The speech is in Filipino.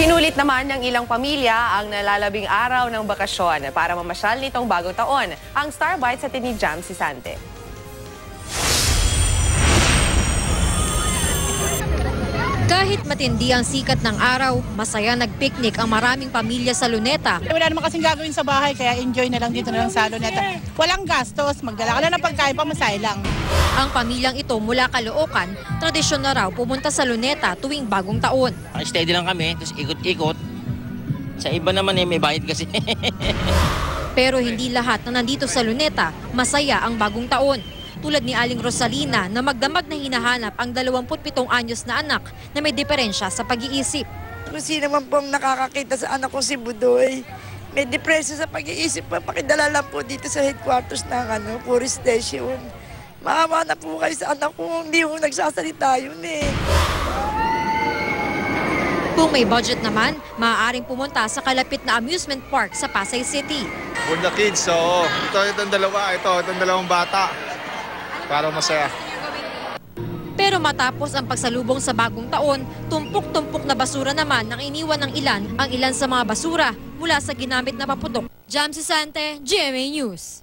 Sinulit naman ng ilang pamilya ang nalalabing araw ng bakasyon para mamasyal nitong bagong taon. Ang Star Bites sa ni Jam Sisante. Kahit matindi ang sikat ng araw, masaya nagpiknik ang maraming pamilya sa Luneta. Wala naman kasing gagawin sa bahay, kaya enjoy na lang dito na lang sa Luneta. Walang gastos, magdala ka na ng pagkain, pamasahe lang. Ang pamilyang ito mula Caloocan, tradisyon na raw pumunta sa Luneta tuwing bagong taon. Steady lang kami, tapos ikot-ikot. Sa iba naman may bayad kasi. Pero hindi lahat na nandito sa Luneta masaya ang bagong taon. Tulad ni Aling Rosalina na magdamag na hinahanap ang 27 anyos na anak na may diferensya sa pag-iisip. Kung sino man pong nakakakita sa anak ko si Budoy, may depresya sa pag-iisip pa, pakidala lang po dito sa headquarters ng Police Station. Maawa na po kayo sa anak ko, hindi po nagsasalita yun eh. Kung may budget naman, maaaring pumunta sa kalapit na amusement park sa Pasay City. For the kids, so itong dalawang bata. Para masaya. Pero matapos ang pagsalubong sa bagong taon, tumpok-tumpok na basura naman ang iniwan ng ilan sa mga basura mula sa ginamit na paputok. Jam Sisante, GMA News.